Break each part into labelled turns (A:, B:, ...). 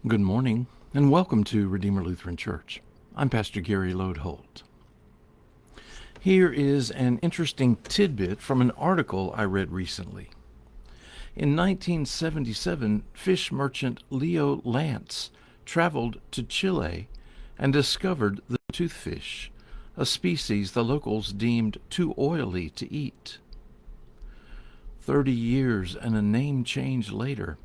A: Good morning, and welcome to Redeemer Lutheran Church. I'm Pastor Gary Lodeholt. Here is an interesting tidbit from an article I read recently. In 1977, fish merchant Leo Lance traveled to Chile and discovered the toothfish, a species the locals deemed too oily to eat. 30 years and a name change later,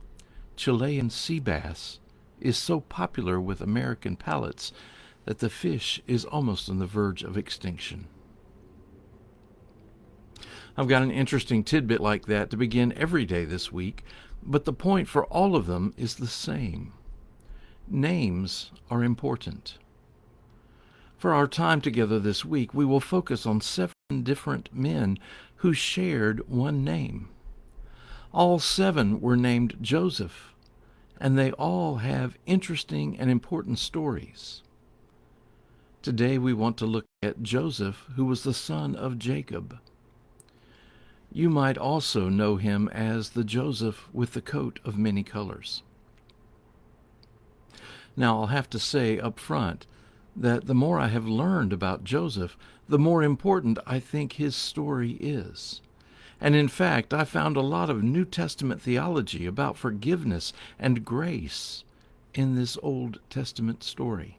A: Chilean sea bass is so popular with American palates that the fish is almost on the verge of extinction. I've got an interesting tidbit like that to begin every day this week, but the point for all of them is the same. Names are important. For our time together this week, we will focus on 7 different men who shared one name. All 7 were named Joseph, and they all have interesting and important stories. Today we want to look at Joseph, who was the son of Jacob. You might also know him as the Joseph with the coat of many colors. Now I'll have to say up front that the more I have learned about Joseph, the more important I think his story is. And in fact, I found a lot of New Testament theology about forgiveness and grace in this Old Testament story.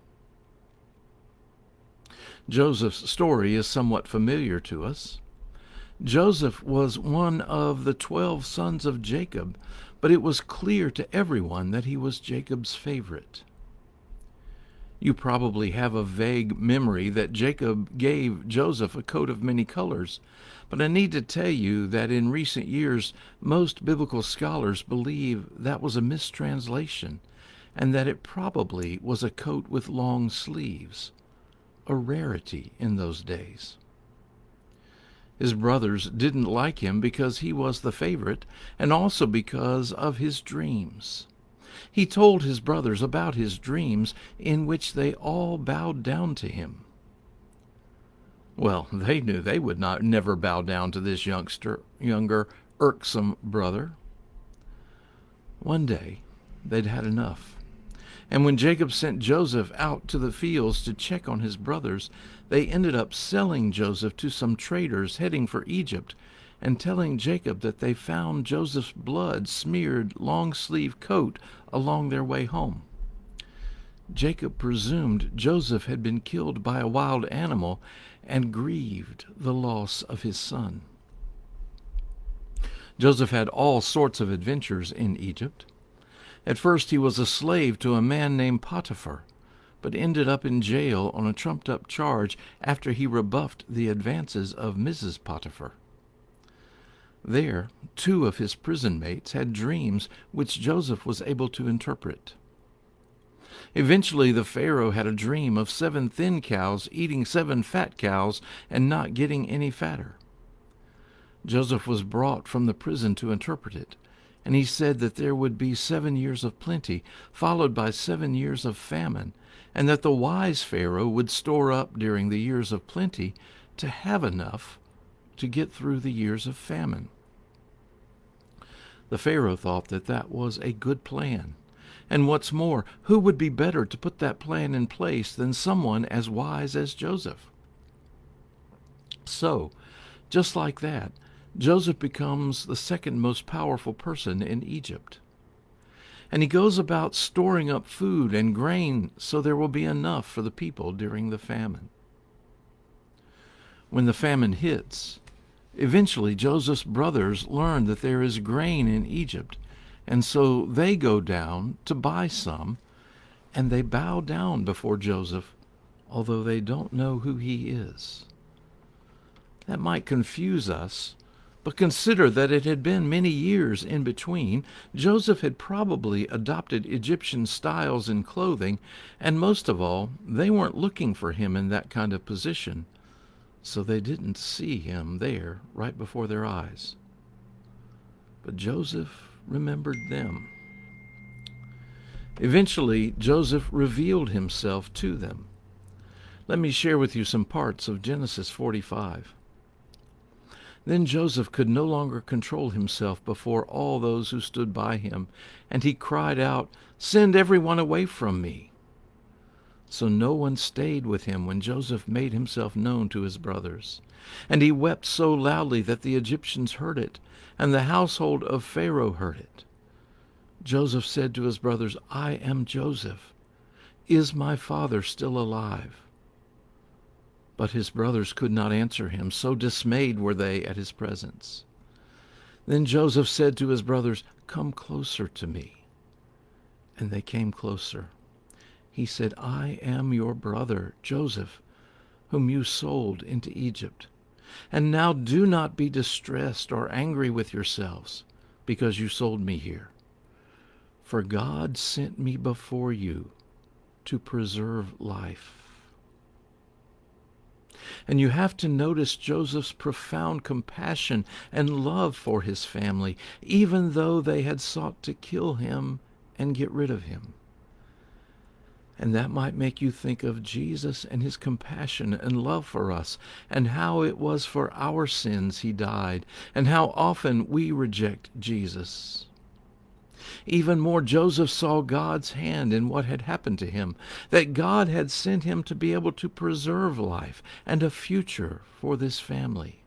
A: Joseph's story is somewhat familiar to us. Joseph was one of the 12 sons of Jacob, but it was clear to everyone that he was Jacob's favorite. You probably have a vague memory that Jacob gave Joseph a coat of many colors, but I need to tell you that in recent years, most biblical scholars believe that was a mistranslation, and that it probably was a coat with long sleeves, a rarity in those days. His brothers didn't like him because he was the favorite, and also because of his dreams. He told his brothers about his dreams, in which they all bowed down to him. Well, they knew they would never bow down to this younger, irksome brother. One day, they'd had enough. And when Jacob sent Joseph out to the fields to check on his brothers, they ended up selling Joseph to some traders heading for Egypt and telling Jacob that they found Joseph's blood-smeared long-sleeve coat along their way home. Jacob presumed Joseph had been killed by a wild animal and grieved the loss of his son. Joseph had all sorts of adventures in Egypt. At first he was a slave to a man named Potiphar, but ended up in jail on a trumped-up charge after he rebuffed the advances of Mrs. Potiphar. There, 2 of his prison mates had dreams which Joseph was able to interpret. Eventually, the Pharaoh had a dream of 7 thin cows eating 7 fat cows and not getting any fatter. Joseph was brought from the prison to interpret it, and he said that there would be 7 years of plenty, followed by 7 years of famine, and that the wise Pharaoh would store up during the years of plenty to have enough to get through the years of famine. The Pharaoh thought that that was a good plan. And what's more, who would be better to put that plan in place than someone as wise as Joseph? So, just like that, Joseph becomes the second most powerful person in Egypt. And he goes about storing up food and grain so there will be enough for the people during the famine. When the famine hits, eventually Joseph's brothers learn that there is grain in Egypt, and so they go down to buy some, and they bow down before Joseph, although they don't know who he is. That might confuse us, but consider that it had been many years in between. Joseph had probably adopted Egyptian styles in clothing, and most of all, they weren't looking for him in that kind of position, so they didn't see him there right before their eyes. But Joseph remembered them. Eventually, Joseph revealed himself to them. Let me share with you some parts of Genesis 45. Then Joseph could no longer control himself before all those who stood by him, and he cried out, "Send everyone away from me." So no one stayed with him when Joseph made himself known to his brothers. And he wept so loudly that the Egyptians heard it, and the household of Pharaoh heard it. Joseph said to his brothers, "I am Joseph. Is my father still alive?" But his brothers could not answer him, so dismayed were they at his presence. Then Joseph said to his brothers, "Come closer to me." And they came closer. He said, "I am your brother, Joseph, whom you sold into Egypt. And now do not be distressed or angry with yourselves because you sold me here. For God sent me before you to preserve life." And you have to notice Joseph's profound compassion and love for his family, even though they had sought to kill him and get rid of him. And that might make you think of Jesus and his compassion and love for us, and how it was for our sins he died, and how often we reject Jesus. Even more, Joseph saw God's hand in what had happened to him, that God had sent him to be able to preserve life and a future for this family.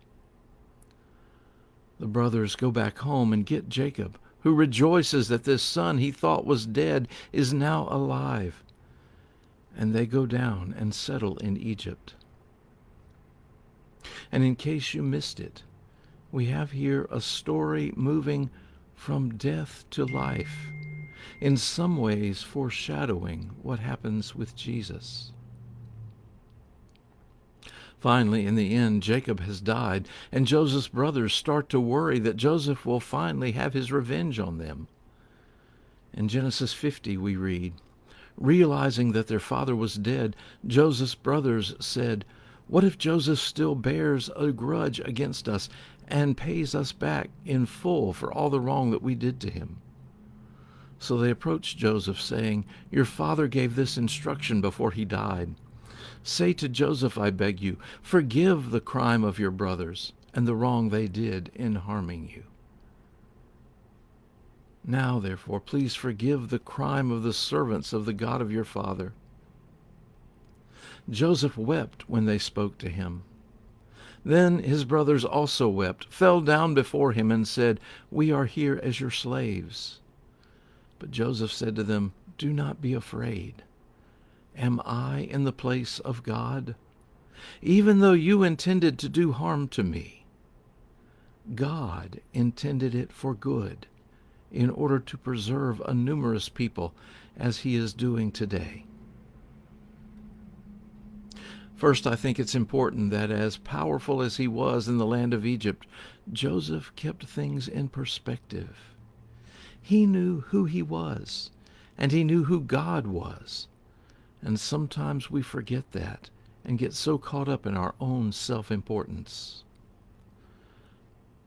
A: The brothers go back home and get Jacob, who rejoices that this son he thought was dead is now alive. And they go down and settle in Egypt. And in case you missed it, we have here a story moving from death to life, in some ways foreshadowing what happens with Jesus. Finally, in the end, Jacob has died, and Joseph's brothers start to worry that Joseph will finally have his revenge on them. In Genesis 50 we read, "Realizing that their father was dead, Joseph's brothers said, 'What if Joseph still bears a grudge against us and pays us back in full for all the wrong that we did to him?' So they approached Joseph, saying, 'Your father gave this instruction before he died. Say to Joseph, I beg you, forgive the crime of your brothers and the wrong they did in harming you. Now, therefore, please forgive the crime of the servants of the God of your father.' Joseph wept when they spoke to him. Then his brothers also wept, fell down before him, and said, 'We are here as your slaves.' But Joseph said to them, 'Do not be afraid. Am I in the place of God? Even though you intended to do harm to me, God intended it for good, in order to preserve a numerous people, as he is doing today.'" First, I think it's important that as powerful as he was in the land of Egypt, Joseph kept things in perspective. He knew who he was, and he knew who God was. And sometimes we forget that and get so caught up in our own self-importance.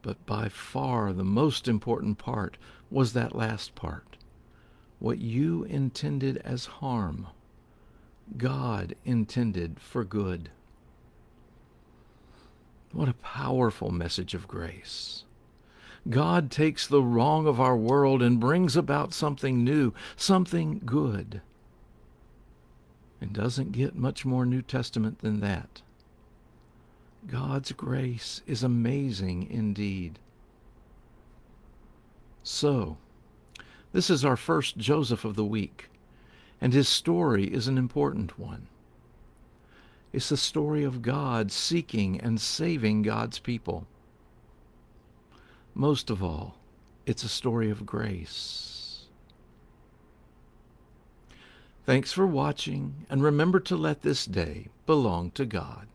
A: But by far the most important part was that last part. What you intended as harm, God intended for good. What a powerful message of grace. God takes the wrong of our world and brings about something new, something good. It doesn't get much more New Testament than that. God's grace is amazing indeed. So, this is our first Joseph of the week, and his story is an important one. It's the story of God seeking and saving God's people. Most of all, it's a story of grace. Thanks for watching, and remember to let this day belong to God.